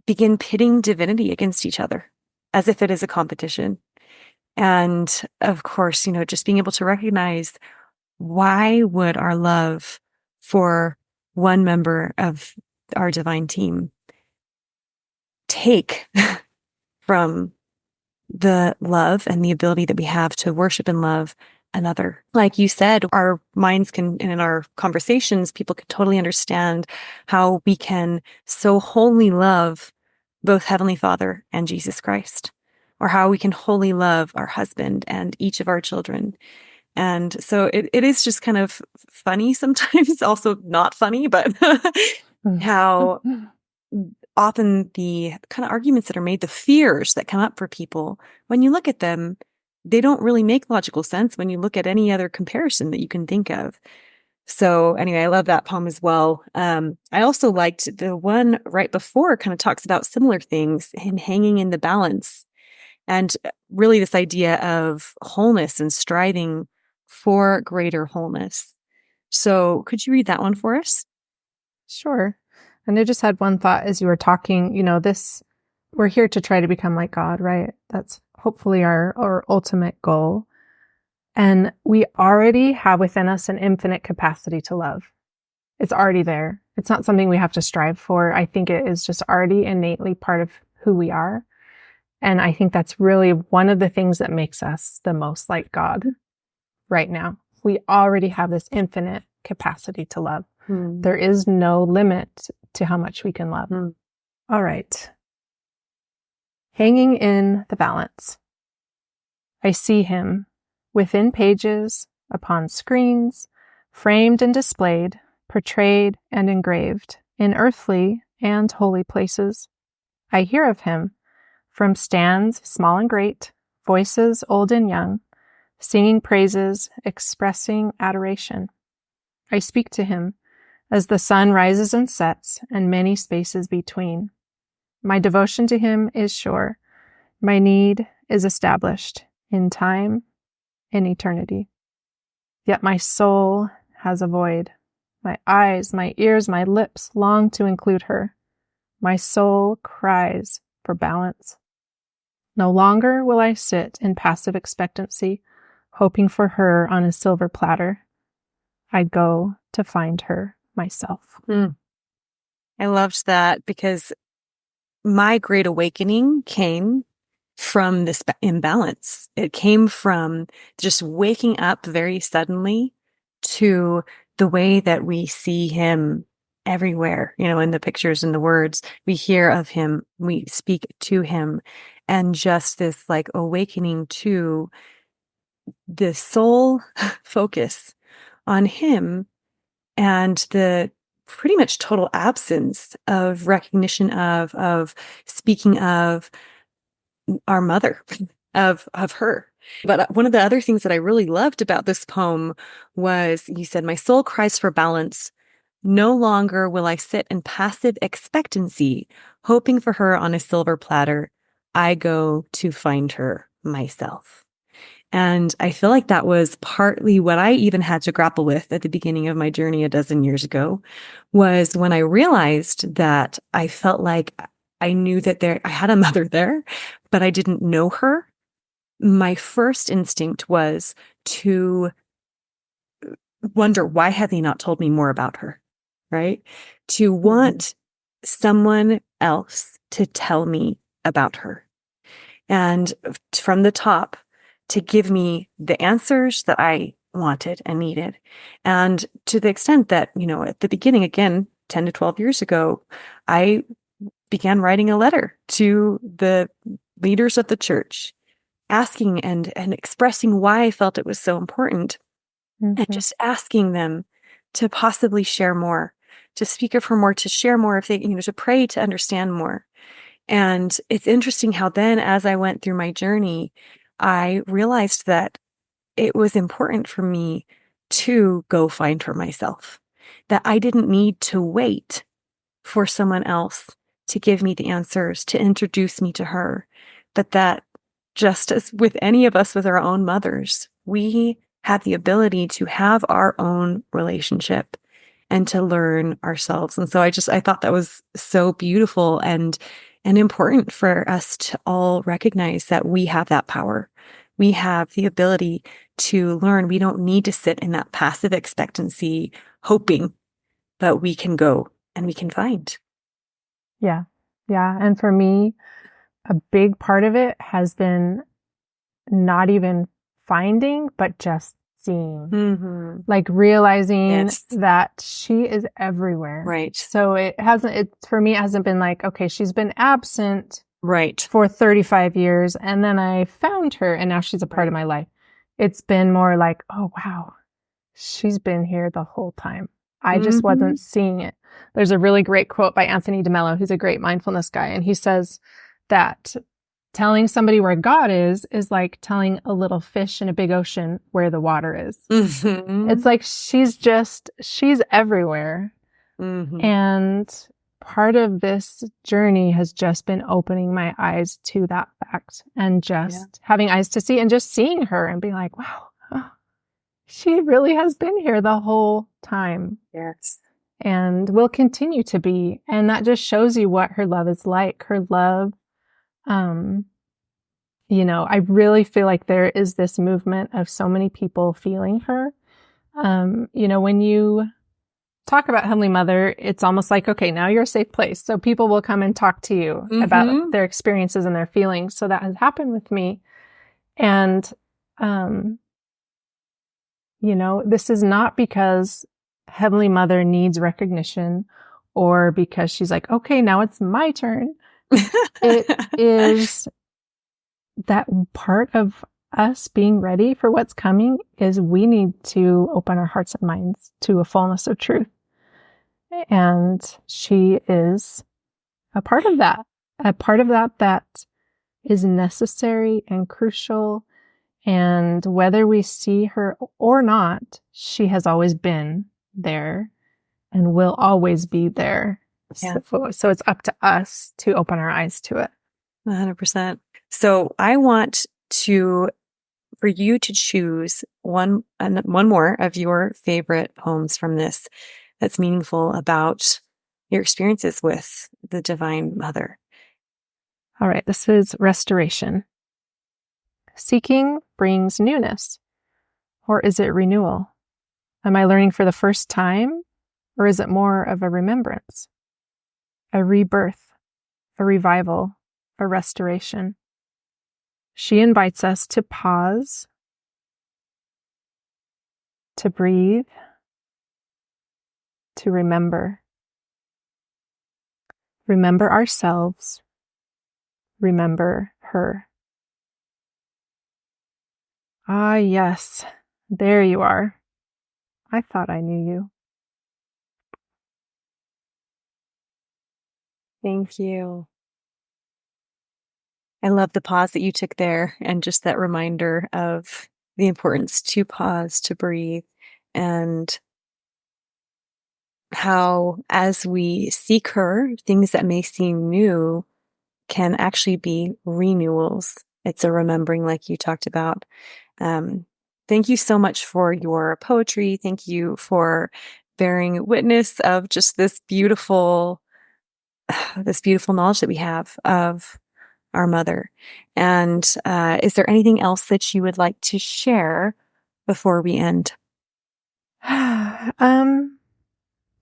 S2: begin pitting divinity against each other. as if it is a competition. And of course, just being able to recognize, why would our love for one member of our divine team take from the love and the ability that we have to worship and love another? Like you said, our minds can, and in our conversations, people can totally understand how we can so wholly love both Heavenly Father and Jesus Christ, or how we can wholly love our husband and each of our children. And so it is just kind of funny sometimes, also not funny, but how often the kind of arguments that are made, the fears that come up for people, when you look at them, they don't really make logical sense when you look at any other comparison that you can think of. So anyway, I love that poem as well. I also liked the one right before, kind of talks about similar things, him hanging in the balance, and really this idea of wholeness and striving for greater wholeness. So could you read that one for us?
S3: Sure. And I just had one thought as you were talking, we're here to try to become like God, right? That's hopefully our ultimate goal. And we already have within us an infinite capacity to love. It's already there. It's not something we have to strive for. I think it is just already innately part of who we are. And I think that's really one of the things that makes us the most like God right now. We already have this infinite capacity to love. There is no limit to how much we can love. All right. Hanging in the balance. I see him within pages, upon screens, framed and displayed, portrayed and engraved in earthly and holy places. I hear of him from stands small and great, voices old and young, singing praises, expressing adoration. I speak to him as the sun rises and sets, and many spaces between. My devotion to him is sure. My need is established in time, in eternity. Yet my soul has a void. My eyes, my ears, my lips long to include her. My soul cries for balance. No longer will I sit in passive expectancy, hoping for her on a silver platter. I go to find her myself.
S2: I loved that, because my great awakening came from this imbalance. It came from just waking up very suddenly to the way that we see him everywhere, in the pictures and the words. We hear of him, we speak to him, and just this like awakening to the soul focus on him, and the pretty much total absence of recognition of speaking of our mother, of her. But one of the other things that I really loved about this poem was, you said, my soul cries for balance. No longer will I sit in passive expectancy, hoping for her on a silver platter. I go to find her myself. And I feel like that was partly what I even had to grapple with at the beginning of my journey a dozen years ago, was when I realized that I felt like I knew that I had a mother there, but I didn't know her. My first instinct was to wonder, why had they not told me more about her, right? To want someone else to tell me about her. And from the top, to give me the answers that I wanted and needed. And to the extent that, at the beginning, again, 10 to 12 years ago, I began writing a letter to the leaders of the church, asking and expressing why I felt it was so important, and just asking them to possibly share more, to speak of her more, to share more, if they, to pray, to understand more. And it's interesting how then, as I went through my journey, I realized that it was important for me to go find her myself, that I didn't need to wait for someone else to give me the answers, to introduce me to her, but that just as with any of us with our own mothers, we have the ability to have our own relationship and to learn ourselves. And so I thought that was so beautiful. And and important for us to all recognize that we have that power. We have the ability to learn. We don't need to sit in that passive expectancy, hoping, but we can go and we can find.
S3: Yeah. Yeah. And for me, a big part of it has been not even finding, but just seeing, like realizing that she is everywhere.
S2: Right.
S3: So for me, it hasn't been like, okay, she's been absent
S2: right
S3: for 35 years and then I found her and now she's a part of my life. It's been more like, oh, wow, she's been here the whole time. I just wasn't seeing it. There's a really great quote by Anthony DeMello, who's a great mindfulness guy. And he says that telling somebody where God is like telling a little fish in a big ocean where the water is. It's like she's everywhere. And part of this journey has just been opening my eyes to that fact and just having eyes to see and just seeing her and being like, wow, she really has been here the whole time.
S2: Yes.
S3: And will continue to be. And that just shows you what her love is like. Her love, I really feel like there is this movement of so many people feeling her. When you talk about Heavenly Mother, it's almost like, okay, now you're a safe place. So people will come and talk to you about their experiences and their feelings. So that has happened with me. And, this is not because Heavenly Mother needs recognition or because she's like, okay, now it's my turn. It is that part of us being ready for what's coming is we need to open our hearts and minds to a fullness of truth. And she is a part of that that is necessary and crucial. And whether we see her or not, she has always been there and will always be there. Yeah. So it's up to us to open our eyes to it.
S2: 100%. So I want for you to choose one more of your favorite poems from this that's meaningful about your experiences with the Divine Mother.
S3: All right. This is Restoration. Seeking brings newness, or is it renewal? Am I learning for the first time, or is it more of a remembrance? A rebirth, a revival, a restoration. She invites us to pause, to breathe, to remember. Remember ourselves. Remember her. Ah, yes, there you are. I thought I knew you.
S2: Thank you. I love the pause that you took there and just that reminder of the importance to pause, to breathe, and how as we seek her, things that may seem new can actually be renewals. It's a remembering like you talked about. Thank you so much for your poetry. Thank you for bearing witness of just this beautiful knowledge that we have of our mother. And is there anything else that you would like to share before we end?
S3: I'm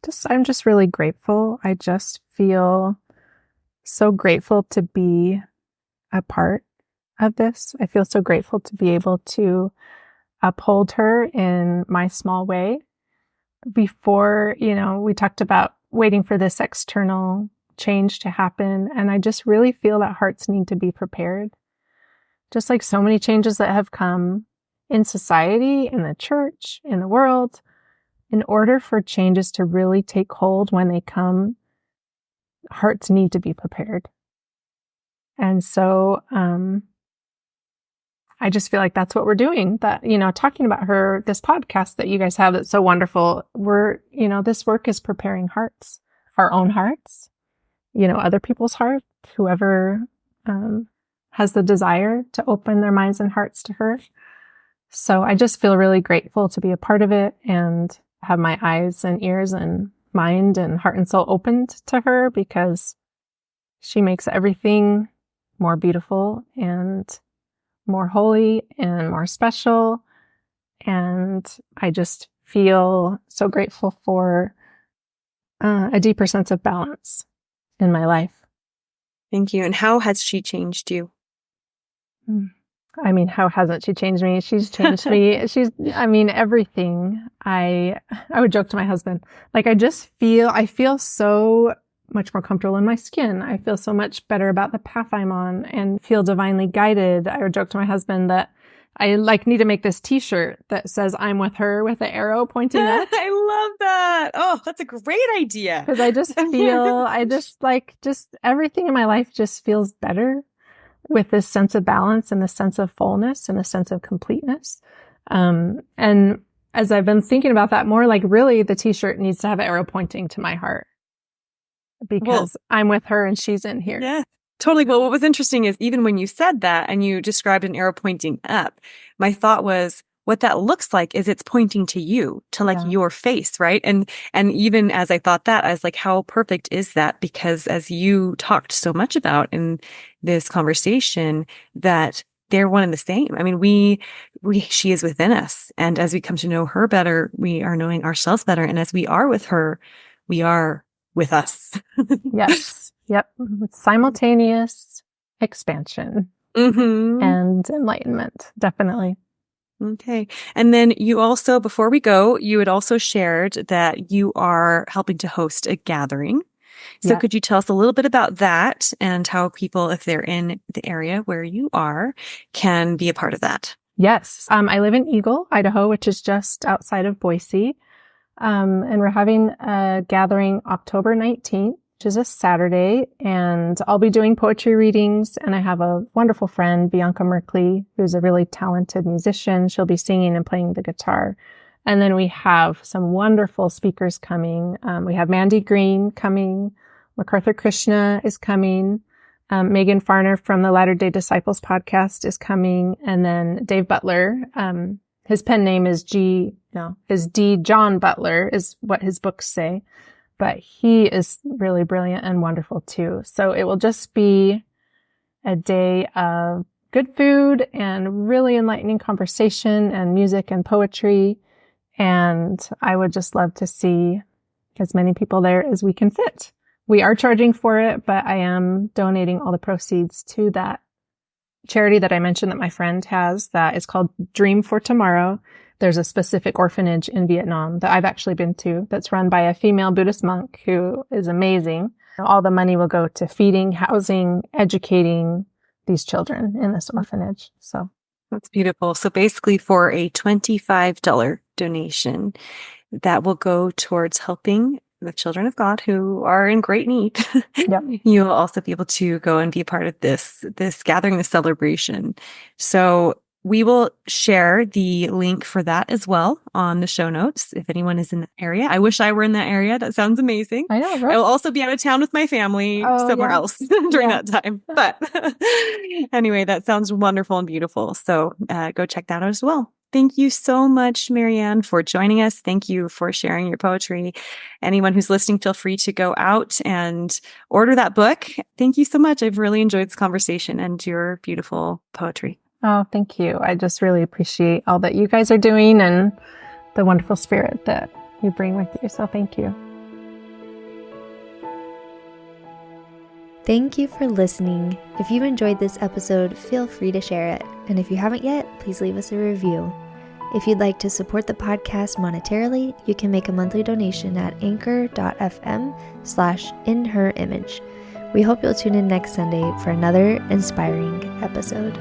S3: just really grateful. I just feel so grateful to be a part of this. I feel so grateful to be able to uphold her in my small way. Before, we talked about waiting for this external change to happen. And I just really feel that hearts need to be prepared. Just like so many changes that have come in society, in the church, in the world, in order for changes to really take hold when they come, hearts need to be prepared. And so, I just feel like that's what we're doing. That, talking about her, this podcast that you guys have that's so wonderful. This work is preparing hearts, our own hearts, other people's hearts, whoever has the desire to open their minds and hearts to her. So I just feel really grateful to be a part of it and have my eyes and ears and mind and heart and soul opened to her, because She makes everything more beautiful and more holy and more special. And I just feel so grateful for a deeper sense of balance in my life.
S2: Thank you. And how has she changed you?
S3: I mean, how hasn't she changed me? She's changed me. Everything. I would joke to my husband, like, I feel so much more comfortable in my skin. I feel so much better about the path I'm on and feel divinely guided. I would joke to my husband that I need to make this t-shirt that says I'm with her with the arrow pointing up.
S2: I love that. Oh, that's a great idea.
S3: Because I just feel, just everything in my life just feels better with this sense of balance and this sense of fullness and a sense of completeness. And as I've been thinking about that more, really the t-shirt needs to have an arrow pointing to my heart because I'm with her and she's in here.
S2: Yeah. Totally. Well, what was interesting is even when you said that and you described an arrow pointing up, my thought was what that looks like is it's pointing to you, to your face, right? And even as I thought that, I was like, how perfect is that? Because as you talked so much about in this conversation, that they're one and the same. I mean, she is within us. And as we come to know her better, we are knowing ourselves better. And as we are with her, we are with us.
S3: Yes. Yep. Simultaneous expansion and enlightenment. Definitely.
S2: Okay. And then you also, before we go, you had also shared that you are helping to host a gathering. So could you tell us a little bit about that and how people, if they're in the area where you are, can be a part of that?
S3: Yes. I live in Eagle, Idaho, which is just outside of Boise. And we're having a gathering October 19th, which is a Saturday, and I'll be doing poetry readings. And I have a wonderful friend, Bianca Merkley, who's a really talented musician. She'll be singing and playing the guitar. And then we have some wonderful speakers coming. We have Mandy Green coming. MacArthur Krishna is coming. Megan Farner from the Latter-day Disciples podcast is coming. And then Dave Butler, his pen name is D. John Butler is what his books say. But he is really brilliant and wonderful too. So it will just be a day of good food and really enlightening conversation and music and poetry. And I would just love to see as many people there as we can fit. We are charging for it, but I am donating all the proceeds to that charity that I mentioned that my friend has that is called Dream for Tomorrow. There's a specific orphanage in Vietnam that I've actually been to that's run by a female Buddhist monk who is amazing. All the money will go to feeding, housing, educating these children in this orphanage. So
S2: that's beautiful. So basically for a $25 donation, that will go towards helping the children of God who are in great need.
S3: Yep.
S2: You will also be able to go and be a part of this gathering, this celebration. So we will share the link for that as well on the show notes if anyone is in the area. I wish I were in that area. That sounds amazing.
S3: I know, right?
S2: I will also be out of town with my family somewhere else during that time. But anyway, that sounds wonderful and beautiful. So go check that out as well. Thank you so much, Marianne, for joining us. Thank you for sharing your poetry. Anyone who's listening, feel free to go out and order that book. Thank you so much. I've really enjoyed this conversation and your beautiful poetry.
S3: Oh, thank you. I just really appreciate all that you guys are doing and the wonderful spirit that you bring with you. So thank you.
S1: Thank you for listening. If you enjoyed this episode, feel free to share it. And if you haven't yet, please leave us a review. If you'd like to support the podcast monetarily, you can make a monthly donation at anchor.fm/inherimage. We hope you'll tune in next Sunday for another inspiring episode.